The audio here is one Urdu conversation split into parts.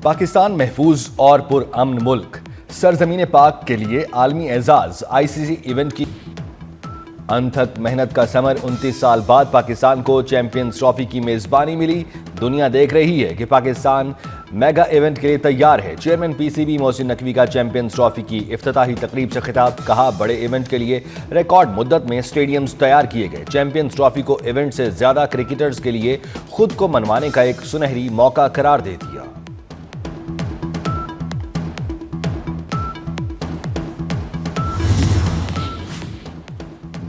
پاکستان محفوظ اور پرامن ملک، سرزمین پاک کے لیے عالمی اعزاز ICC ایونٹ کی انتھک محنت کا ثمر 29 سال بعد پاکستان کو چیمپئنز ٹرافی کی میزبانی ملی۔ دنیا دیکھ رہی ہے کہ پاکستان میگا ایونٹ کے لیے تیار ہے۔ چیئرمین PCB محسن نقوی کا چیمپئنز ٹرافی کی افتتاحی تقریب سے خطاب، کہا بڑے ایونٹ کے لیے ریکارڈ مدت میں سٹیڈیمز تیار کیے گئے۔ چیمپئنز ٹرافی کو ایونٹ سے زیادہ کرکٹرز کے لیے خود کو منوانے کا ایک سنہری موقع قرار دے دیا۔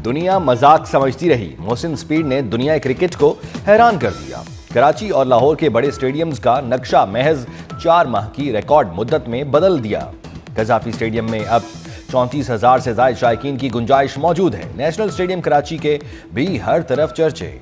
دنیا مذاق سمجھتی رہی، محسن سپیڈ نے دنیا کرکٹ کو حیران کر دیا۔ کراچی اور لاہور کے بڑے سٹیڈیمز کا نقشہ محض 4 ماہ کی ریکارڈ مدت میں بدل دیا۔ قذافی سٹیڈیم میں اب 34,000 سے زائد شائقین کی گنجائش موجود ہے۔ نیشنل سٹیڈیم کراچی کے بھی ہر طرف چرچے۔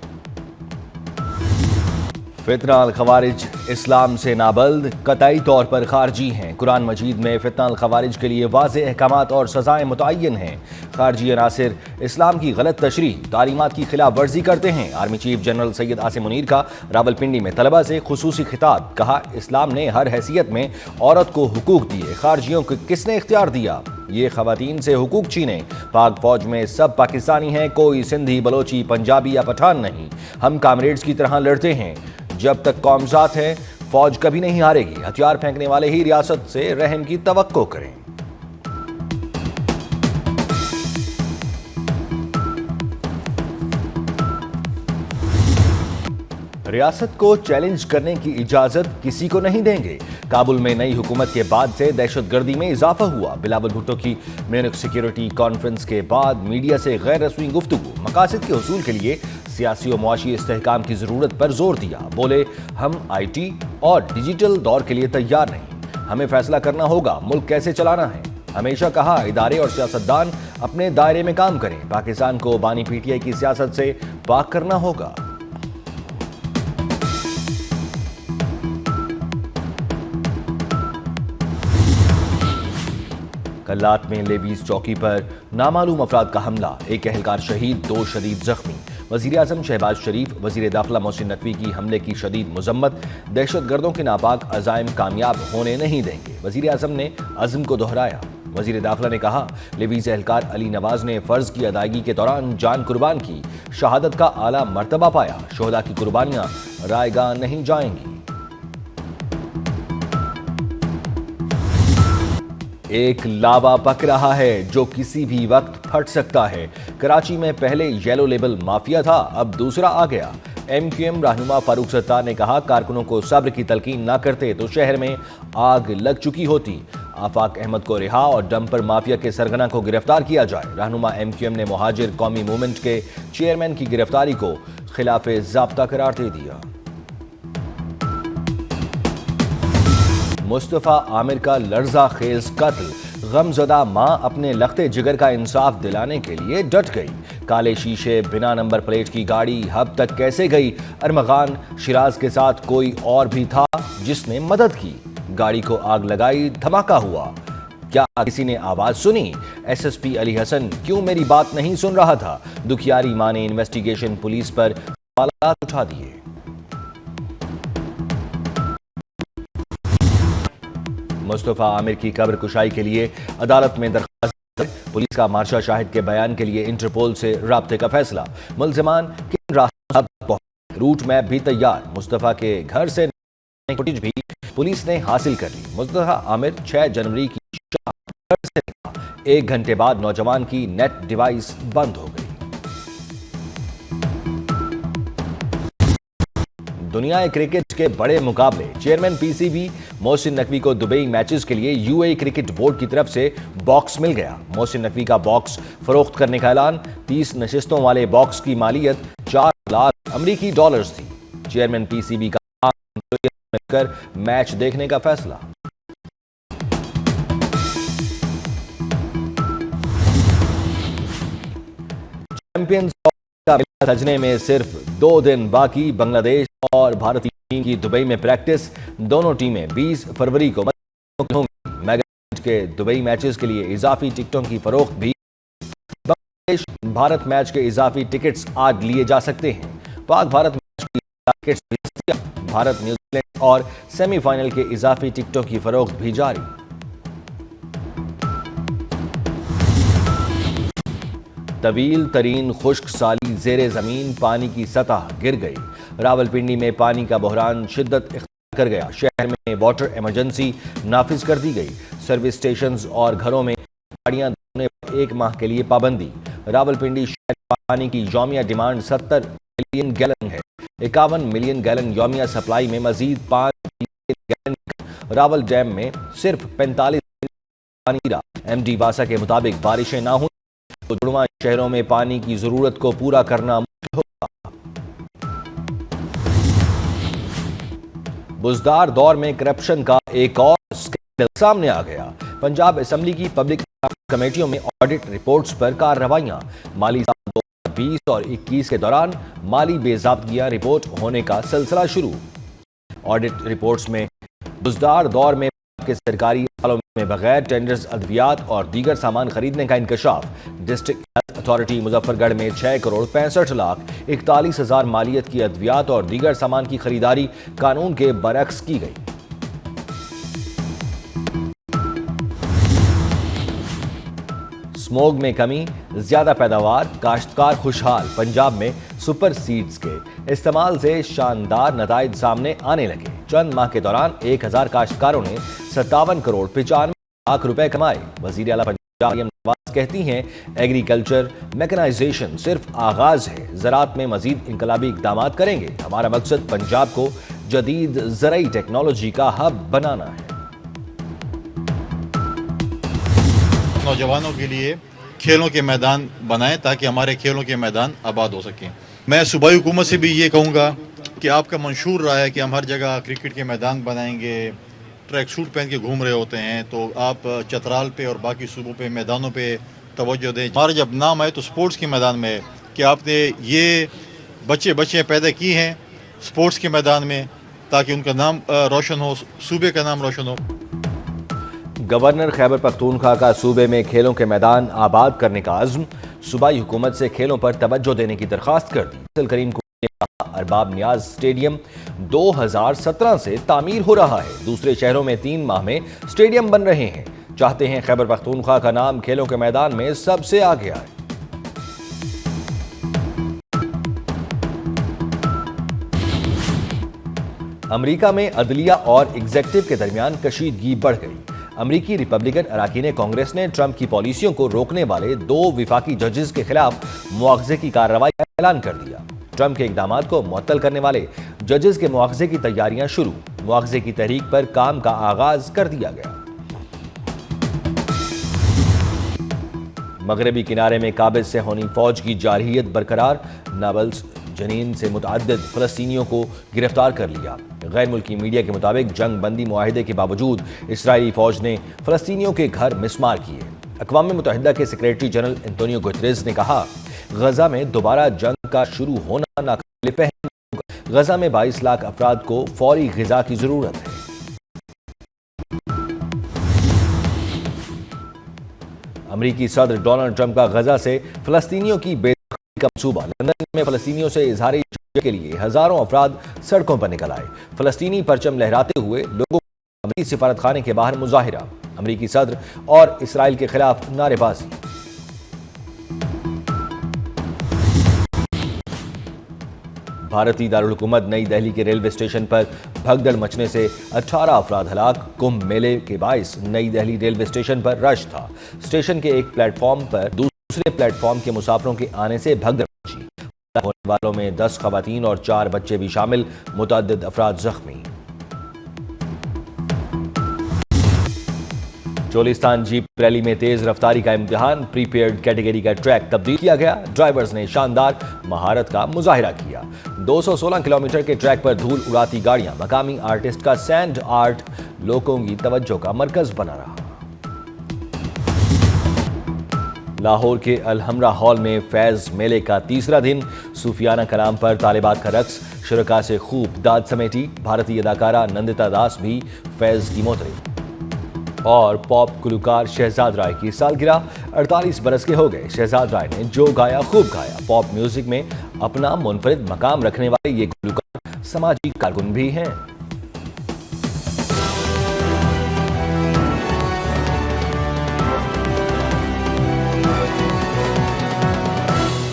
فتنہ الخوارج اسلام سے نابلد، قطعی طور پر خارجی ہیں۔ قرآن مجید میں فتنہ الخوارج کے لیے واضح احکامات اور سزائیں متعین ہیں۔ خارجی عناصر اسلام کی غلط تشریح، تعلیمات کی خلاف ورزی کرتے ہیں۔ Army chief general Syed Asim Munir کا راولپنڈی میں طلبہ سے خصوصی خطاب، کہا اسلام نے ہر حیثیت میں عورت کو حقوق دیے، خارجیوں کو کس نے اختیار دیا؟ یہ خواتین سے حقوق چھینے۔ پاک فوج میں سب پاکستانی ہیں، کوئی سندھی، بلوچی، پنجابی یا پٹھان نہیں۔ ہم کامریڈز کی طرح لڑتے ہیں۔ جب تک قوم ذات ہے، فوج کبھی نہیں ہارے گی۔ ہتھیار پھینکنے والے ہی ریاست سے رحم کی توقع کریں۔ ریاست کو چیلنج کرنے کی اجازت کسی کو نہیں دیں گے۔ کابل میں نئی حکومت کے بعد سے دہشت گردی میں اضافہ ہوا۔ بلاول بھٹو کی میونخ سیکیورٹی کانفرنس کے بعد میڈیا سے غیر رسمی گفتگو، مقاصد کے حصول کے لیے سیاسی و معاشی استحکام کی ضرورت پر زور دیا۔ بولے ہم IT اور ڈیجیٹل دور کے لیے تیار نہیں، ہمیں فیصلہ کرنا ہوگا ملک کیسے چلانا ہے۔ ہمیشہ کہا ادارے اور سیاستدان اپنے دائرے میں کام کریں، پاکستان کو بانی PTI کی سیاست سے پاک کرنا ہوگا۔ کلات میں لیویز چوکی پر نامعلوم افراد کا حملہ، ایک اہلکار شہید، 2 شدید زخمی۔ وزیراعظم شہباز شریف، وزیر داخلہ محسن نقوی کی حملے کی شدید مذمت، دہشت گردوں کے ناپاک عزائم کامیاب ہونے نہیں دیں گے۔ وزیراعظم نے عزم کو دہرایا۔ وزیر داخلہ نے کہا لیویز اہلکار علی نواز نے فرض کی ادائیگی کے دوران جان قربان کی، شہادت کا اعلیٰ مرتبہ پایا، شہداء کی قربانیاں رائے گاہ نہیں جائیں گی۔ ایک لاوا پک رہا ہے جو کسی بھی وقت پھٹ سکتا ہے۔ کراچی میں پہلے یلو لیبل مافیا تھا، اب دوسرا آ گیا۔ MQM رہنما فاروق ستار نے کہا کارکنوں کو صبر کی تلقین نہ کرتے تو شہر میں آگ لگ چکی ہوتی۔ آفاق احمد کو رہا اور ڈمپر مافیا کے سرغنہ کو گرفتار کیا جائے۔ رہنما MQM نے مہاجر قومی موومنٹ کے چیئرمین کی گرفتاری کو خلاف ضابطہ قرار دے دیا۔ مصطفیٰ عامر کا لرزہ خیز قتل، غمزدہ ماں اپنے لخت جگر کا انصاف دلانے کے لیے ڈٹ گئی۔ کالے شیشے، بنا نمبر پلیٹ کی گاڑی ہب تک کیسے گئی؟ ارمغان شیراز کے ساتھ کوئی اور بھی تھا جس نے مدد کی۔ گاڑی کو آگ لگائی، دھماکہ ہوا۔ کیا کسی نے آواز سنی؟ SSP علی حسن کیوں میری بات نہیں سن رہا تھا؟ دکھیاری ماں نے انویسٹیگیشن پولیس پر سوالات اٹھا دیے۔ مصطفیٰ عامر کی قبر کشائی کے لیے عدالت میں درخواست، پولیس کا مارشا شاہد کے بیان کے لیے انٹرپول سے رابطے کا فیصلہ۔ ملزمان کن راہ روٹ میپ بھی تیار۔ مصطفیٰ کے گھر سے فوٹیج بھی پولیس نے حاصل کر لی۔ مصطفیٰ عامر 6 جنوری کی شام گھر سے نکلا، 1 گھنٹے بعد نوجوان کی نیٹ ڈیوائس بند ہو گئی۔ دنیا کرکٹ کے بڑے مقابلے، چیئرمین PCB محسن نقوی کو دبئی میچز کے لیے UAE کرکٹ بورڈ کی طرف سے باکس مل گیا۔ محسن نقوی کا باکس فروخت کرنے کا اعلان، 30 نشستوں والے باکس کی مالیت 4 لاکھ امریکی ڈالرز تھی۔ چیئرمین PCB کا مل کر میچ دیکھنے کا فیصلہ۔ چیمپئنز کا میلہ سجنے میں صرف 2 دن باقی، بنگلہ دیش اور بھارتی ٹیم کی دبئی میں پریکٹس، دونوں ٹیمیں 20 فروری کو ہوں گی۔ میگا ایونٹ کے دبئی میچز کے لیے اضافی ٹکٹوں کی فروخت بھی، بنگلہ دیش بھارت میچ کے اضافی ٹکٹس آج لیے جا سکتے ہیں۔ پاک بھارت میچ کی ٹکٹس بھارت نیوزی لینڈ اور سیمی فائنل کے اضافی ٹکٹوں کی فروخت بھی جاری۔ طویل ترین خشک سالی زیر زمین، پانی کی سطح گر گئی۔ راولپنڈی میں پانی کا بحران شدت اختیار کر گیا۔ شہر میں واٹر ایمرجنسی نافذ کر دی گئی۔ سروس سٹیشنز اور گھروں میں گاڑیاں دھونے پر 1 ماہ کے لیے پابندی۔ راولپنڈی شہر پانی کی یومیہ ڈیمانڈ 70 ملین گیلن ہے۔ 51 ملین گیلن یومیہ سپلائی میں مزید 5 ملین گیلن۔ راول ڈیم میں صرف 45 ملین پانی رہا۔ ایم ڈی واسا کے مطابق بارشیں نہ ہوں تو جڑواں شہروں میں پانی کی ضرورت کو پورا کرنا مشکل ہوگا۔ بزدار دور میں کرپشن کا ایک اور اسکینڈل سامنے آ گیا۔ پنجاب اسمبلی کی پبلک کمیٹیوں میں آڈٹ رپورٹس پر کارروائیاں۔ مالی سال 2020 اور 21 کے دوران مالی بے ضابطگیاں رپورٹ ہونے کا سلسلہ شروع۔ آڈٹ رپورٹس میں بزدار دور میں کے سرکاری اداروں میں بغیر ٹینڈرز ادویات اور دیگر سامان خریدنے کا انکشاف۔ ڈسٹرکٹ ہیلتھ اتھارٹی مظفر گڑھ میں 6 کروڑ 65 لاکھ 41 ہزار مالیت کی ادویات اور دیگر سامان کی خریداری قانون کے برعکس کی گئی۔ سموگ میں کمی، زیادہ پیداوار، کاشتکار خوشحال۔ پنجاب میں سپر سیڈز کے استعمال سے شاندار نتائج سامنے آنے لگے۔ چند ماہ کے دوران 1000 کاشتکاروں نے 57 کروڑ 95 لاکھ روپے کمائے۔ وزیر اعلیٰ پنجاب مریم نواز کہتی ہیں ایگریکلچر میکنائزیشن صرف آغاز ہے، زراعت میں مزید انقلابی اقدامات کریں گے۔ ہمارا مقصد پنجاب کو جدید زرعی ٹیکنالوجی کا ہب بنانا ہے۔ نوجوانوں کے لیے کھیلوں کے میدان بنائیں تاکہ ہمارے کھیلوں کے میدان آباد ہو سکیں۔ میں صوبائی حکومت سے بھی یہ کہوں گا کہ آپ کا منشور رہا ہے کہ ہم ہر جگہ کرکٹ کے میدان بنائیں گے، ٹریک سوٹ پہن کے گھوم رہے ہوتے ہیں، تو آپ چترال پہ اور باقی صوبوں پہ میدانوں پہ توجہ دیں۔ ہمارا جب نام آئے تو سپورٹس کے میدان میں ہے کہ آپ نے یہ بچے پیدا کی ہیں سپورٹس کے میدان میں تاکہ ان کا نام روشن ہو، صوبے کا نام روشن ہو۔ گورنر خیبر پختونخوا کا صوبے میں کھیلوں کے میدان آباد کرنے کا عزم۔ صوبائی حکومت سے کھیلوں پر توجہ دینے کی درخواست کر دی۔ فیصل کریم کو ارباب نیاز اسٹیڈیم 2017 سے تعمیر ہو رہا ہے۔ دوسرے شہروں میں 3 ماہ میں اسٹیڈیم بن رہے ہیں۔ چاہتے ہیں خیبر پختونخوا کا نام کھیلوں کے میدان میں سب سے آگے آئے۔ امریکہ میں عدلیہ اور ایگزیکٹو کے درمیان کشیدگی بڑھ گئی۔ امریکی ریپبلکن اراکین کانگریس نے ٹرمپ کی پالیسیوں کو روکنے والے 2 وفاقی ججز کے خلاف مواخذے کی کارروائی کا اعلان کر دیا۔ ٹرمپ کے اقدامات کو معطل کرنے والے ججز کے مواخذے کی تیاریاں شروع۔ مواخذے کی تحریک پر کام کا آغاز کر دیا گیا۔ مغربی کنارے میں قابض سے ہونی فوج کی جارحیت برقرار۔ نابلس جنین سے متعدد فلسطینیوں کو گرفتار کر لیا۔ غیر ملکی میڈیا کے مطابق جنگ بندی معاہدے کے باوجود اسرائیلی فوج نے فلسطینیوں کے گھر مسمار کیے۔ اقوام متحدہ کے سیکریٹری جنرل انتونیو گوتریز نے کہا غزہ میں دوبارہ جنگ کا شروع ہونا ناقابل فہم ہوگا۔ غزہ میں 22 لاکھ افراد کو فوری غذا کی ضرورت ہے۔ امریکی صدر ڈونلڈ ٹرمپ کا غزہ سے فلسطینیوں کی بے دخلی کا منصوبہ۔ لندن میں فلسطینیوں سے اظہار یکجہتی کے لیے ہزاروں افراد سڑکوں پر نکل آئے۔ فلسطینی پرچم لہراتے ہوئے لوگوں کو امریکی سفارت خانے کے باہر مظاہرہ۔ امریکی صدر اور اسرائیل کے خلاف نعرے بازی۔ بھارتی دارالحکومت نئی دہلی کے ریلوے اسٹیشن پر بھگدڑ مچنے سے 18 افراد ہلاک۔ کمبھ میلے کے باعث نئی دہلی ریلوے اسٹیشن پر رش تھا۔ اسٹیشن کے ایک پلیٹ فارم پر دوسرے پلیٹ فارم کے مسافروں کے آنے سے بھگدڑ مچی۔ ہلاک ہونے والوں میں 10 خواتین اور 4 بچے بھی شامل، متعدد افراد زخمی۔ چولستان جیپ ریلی میں تیز رفتاری کا امتحان، پری پیڈ کیٹیگری کا ٹریک تبدیل کیا گیا۔ ڈرائیورز نے شاندار مہارت کا مظاہرہ کیا۔ 216 کلومیٹر کے ٹریک پر دھول اڑاتی گاڑیاں، مقامی آرٹسٹ کا سینڈ آرٹ لوگوں کی توجہ کا مرکز بنا رہا۔ لاہور کے الحمرا ہال میں فیض میلے کا تیسرا دن، صوفیانہ کلام پر طالبات کا رقص، شرکاء سے خوب داد سمیٹی۔ بھارتی اداکارہ نندتا داس بھی فیض کی محترم۔ اور پاپ گلوکار شہزاد رائے کی سالگرہ، 48 برس کے ہو گئے۔ شہزاد رائے نے جو گایا خوب گایا۔ پاپ میوزک میں اپنا منفرد مقام رکھنے والے یہ گلوکار سماجی کارکن بھی ہیں۔